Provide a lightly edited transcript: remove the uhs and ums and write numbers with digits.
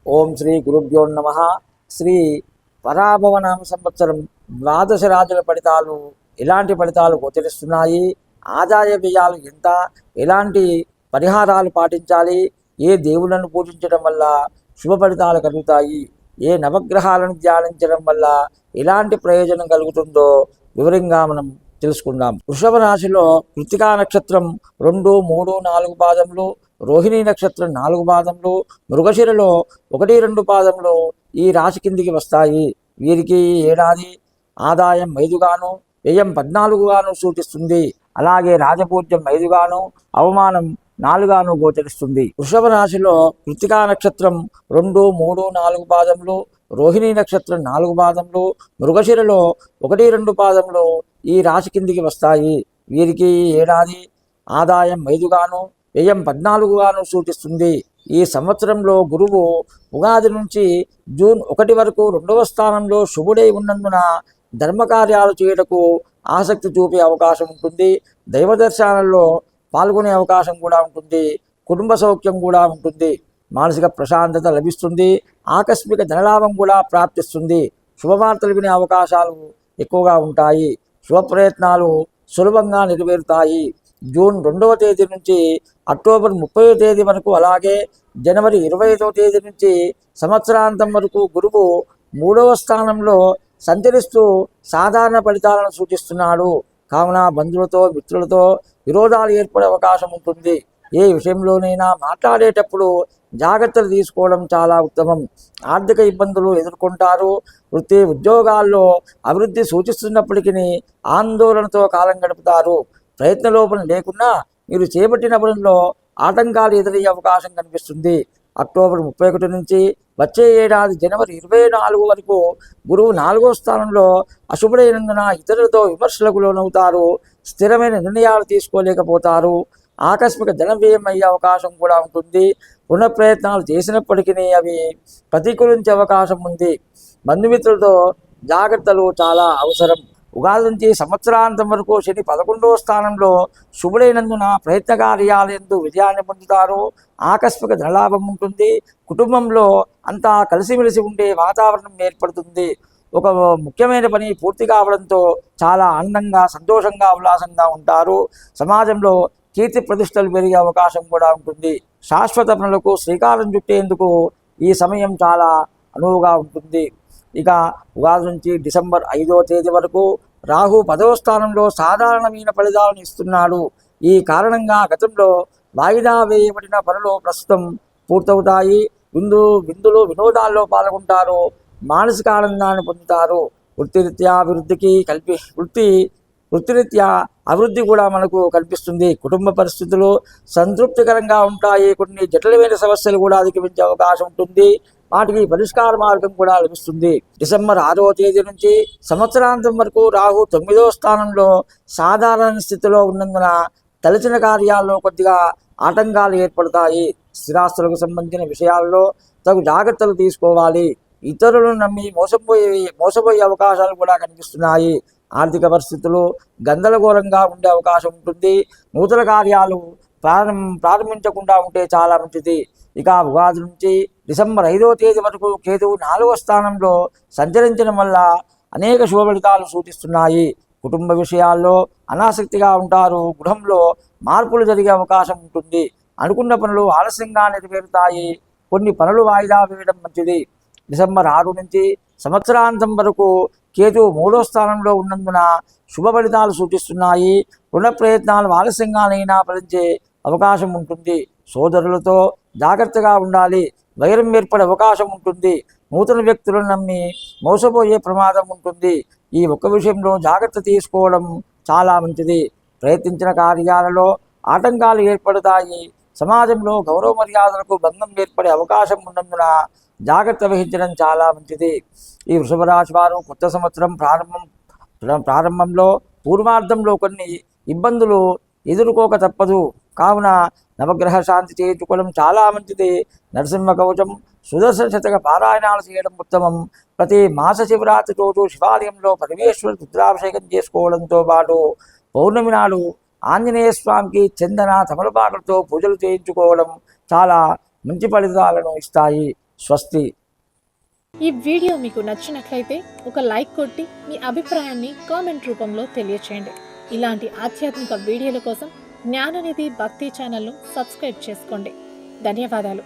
ఓం శ్రీ గురుభ్యో నమ. శ్రీ పరాభవనామ సంవత్సరం ద్వాదశ రాజుల ఫలితాలు ఎలాంటి ఫలితాలు గోచరిస్తున్నాయి, ఆదాయ వ్యయాలు ఎంత, ఎలాంటి పరిహారాలు పాటించాలి, ఏ దేవుళ్ళను పూజించడం వల్ల శుభ ఫలితాలు కలుగుతాయి, ఏ నవగ్రహాలను ధ్యానించడం వల్ల ఎలాంటి ప్రయోజనం కలుగుతుందో వివరంగా మనం తెలుసుకుందాం. వృషభ రాశిలో కృత్తికా నక్షత్రం 2, 3, 4 పాదములు, రోహిణీ నక్షత్రం 4 పాదములు, మృగశిరలో 1, 2 పాదములు ఈ రాశి కిందికి వస్తాయి. వీరికి ఏడాది ఆదాయం 5గాను, వ్యయం 14గాను సూచిస్తుంది. అలాగే రాజపూజ్యం 5గాను, అవమానం 4గాను గోచరిస్తుంది. వృషభ రాశిలో కృత్తికా నక్షత్రం 2, 3, 4 పాదములు, రోహిణీ నక్షత్రం 4 పాదములు, మృగశిరలో 1, 2 పాదములు ఈ రాశి కిందికి వస్తాయి. వీరికి ఏడాది ఆదాయం 5గాను, వ్యయం 14గాను సూచిస్తుంది. ఈ సంవత్సరంలో గురువు ఉగాది నుంచి జూన్ 1 వరకు 2వ స్థానంలో శుభుడై ఉన్నందున ధర్మకార్యాలు చేయటకు ఆసక్తి చూపే అవకాశం ఉంటుంది. దైవ దర్శనాల్లో పాల్గొనే అవకాశం కూడా ఉంటుంది. కుటుంబ సౌఖ్యం కూడా ఉంటుంది. మానసిక ప్రశాంతత లభిస్తుంది. ఆకస్మిక ధనలాభం కూడా ప్రాప్తిస్తుంది. శుభవార్తలు వినే అవకాశాలు ఎక్కువగా ఉంటాయి. శుభ ప్రయత్నాలు సులభంగా నెరవేరుతాయి. జూన్ 2వ తేదీ నుంచి అక్టోబర్ 30వ తేదీ వరకు, అలాగే జనవరి 25వ తేదీ నుంచి సంవత్సరాంతం వరకు గురువు 3వ స్థానంలో సంచరిస్తూ సాధారణ ఫలితాలను సూచిస్తున్నాడు. కావున బంధువులతో మిత్రులతో విరోధాలు ఏర్పడే అవకాశం ఉంటుంది. ఏ విషయంలోనైనా మాట్లాడేటప్పుడు జాగ్రత్తలు తీసుకోవడం చాలా ఉత్తమం. ఆర్థిక ఇబ్బందులు ఎదుర్కొంటారు. వృత్తి ఉద్యోగాల్లో అభివృద్ధి సూచిస్తున్నప్పటికీ ఆందోళనతో కాలం గడుపుతారు. ప్రయత్న లోపం లేకున్నా మీరు చేపట్టిన పనుల్లో ఆటంకాలు ఎదురయ్యే అవకాశం కనిపిస్తుంది. అక్టోబర్ 31 నుంచి వచ్చే ఏడాది జనవరి 24 వరకు గురువు 4వ స్థానంలో అశుభుడైనందున ఇతరులతో విమర్శలకు లోనవుతారు. స్థిరమైన నిర్ణయాలు తీసుకోలేకపోతారు. ఆకస్మిక ధన వ్యయం అయ్యే అవకాశం కూడా ఉంటుంది. రుణ ప్రయత్నాలు చేసినప్పటికీ అవి ప్రతికూలించే అవకాశం ఉంది. బంధుమిత్రులతో జాగ్రత్తలు చాలా అవసరం. ఉగాది నుంచి సంవత్సరాంతం వరకు శని 11వ స్థానంలో శుభుడైనందున ప్రయత్న కార్యాలయందు విజయాన్ని పొందుతారు. ఆకస్మిక ధనలాభం ఉంటుంది. కుటుంబంలో అంతా కలిసిమెలిసి ఉండే వాతావరణం ఏర్పడుతుంది. ఒక ముఖ్యమైన పని పూర్తి కావడంతో చాలా ఆనందంగా, సంతోషంగా, ఉల్లాసంగా ఉంటారు. సమాజంలో కీర్తి ప్రతిష్టలు పెరిగే అవకాశం కూడా ఉంటుంది. శాశ్వత పనులకు శ్రీకారం చుట్టేందుకు ఈ సమయం చాలా అనువుగా ఉంటుంది. ఇక ఉగాది నుంచి డిసెంబర్ 5వ తేదీ వరకు రాహు 10వ స్థానంలో సాధారణమైన ఫలితాలను ఇస్తున్నాడు. ఈ కారణంగా గతంలో వాయిదా వేయబడిన పనులు ప్రస్తుతం పూర్తవుతాయి. విందులు వినోదాల్లో పాల్గొంటారు. మానసిక ఆనందాన్ని పొందుతారు. వృత్తిరీత్యా అభివృద్ధి కూడా మనకు కల్పిస్తుంది. కుటుంబ పరిస్థితులు సంతృప్తికరంగా ఉంటాయి. కొన్ని జటిలమైన సమస్యలు కూడా అధిగమించే అవకాశం ఉంటుంది. వాటికి పరిష్కార మార్గం కూడా లభిస్తుంది. డిసెంబర్ 6వ తేదీ నుంచి సంవత్సరాంతం వరకు రాహు 9వ స్థానంలో సాధారణ స్థితిలో ఉన్నందున తలచిన కార్యాల్లో కొద్దిగా ఆటంకాలు ఏర్పడతాయి. స్థిరాస్తులకు సంబంధించిన విషయాల్లో తగు జాగ్రత్తలు తీసుకోవాలి. ఇతరులను నమ్మి మోసపోయే అవకాశాలు కూడా కనిపిస్తున్నాయి. ఆర్థిక పరిస్థితులు గందరగోళంగా ఉండే అవకాశం ఉంటుంది. నూతన కార్యాలు ప్రారంభించకుండా ఉంటే చాలా మంచిది. ఇక ఉగాది నుంచి డిసెంబర్ 5వ తేదీ వరకు కేతువు 4వ స్థానంలో సంచరించడం వల్ల అనేక శుభ ఫలితాలు సూచిస్తున్నాయి. కుటుంబ విషయాల్లో అనాసక్తిగా ఉంటారు. గృహంలో మార్పులు జరిగే అవకాశం ఉంటుంది. అనుకున్న పనులు ఆలస్యంగా నెరవేరుతాయి. కొన్ని పనులు వాయిదా వేయడం మంచిది. డిసెంబర్ 6 నుంచి సంవత్సరాంతం వరకు కేతువు 3వ స్థానంలో ఉన్నందున శుభ ఫలితాలు సూచిస్తున్నాయి. రుణ ప్రయత్నాలు ఆలస్యంగానైనా ఫలించే అవకాశం ఉంటుంది. సోదరులతో జాగ్రత్తగా ఉండాలి. వైరం ఏర్పడే అవకాశం ఉంటుంది. నూతన వ్యక్తులను నమ్మి మోసపోయే ప్రమాదం ఉంటుంది. ఈ ఒక్క విషయంలో జాగ్రత్త తీసుకోవడం చాలా మంచిది. ప్రయత్నించిన కార్యాలలో ఆటంకాలు ఏర్పడతాయి. సమాజంలో గౌరవ మర్యాదలకు భంగం ఏర్పడే అవకాశం ఉన్నందున జాగ్రత్త వహించడం చాలా మంచిది. ఈ వృషభ రాశి వారు కొత్త సంవత్సరం ప్రారంభంలో పూర్వార్ధంలో కొన్ని ఇబ్బందులు ఎదుర్కోక తప్పదు. కావున నవగ్రహ శాంతి చేయించుకోవడం చాలా మంచిది. నరసింహ కవచం, సుదర్శన శతక పారాయణాలు చేయడం ఉత్తమం. ప్రతి మాస శివరాత్రి రోజు శివాలయంలో పరమేశ్వర రుద్రాభిషేకం చేసుకోవడంతో పాటు పౌర్ణమి నాడు ఆంజనేయ స్వామికి చందన తమలపాకులతో పూజలు చేయించుకోవడం చాలా మంచి ఫలితాలను ఇస్తాయి. స్వస్తి. ఈ వీడియో మీకు నచ్చినట్లయితే ఒక లైక్ కొట్టి మీ అభిప్రాయాన్ని కామెంట్ రూపంలో తెలియచేయండి. ఇలాంటి ఆధ్యాత్మిక వీడియోల కోసం జ్ఞాననిధి భక్తి ఛానల్ను సబ్స్క్రైబ్ చేసుకోండి. ధన్యవాదాలు.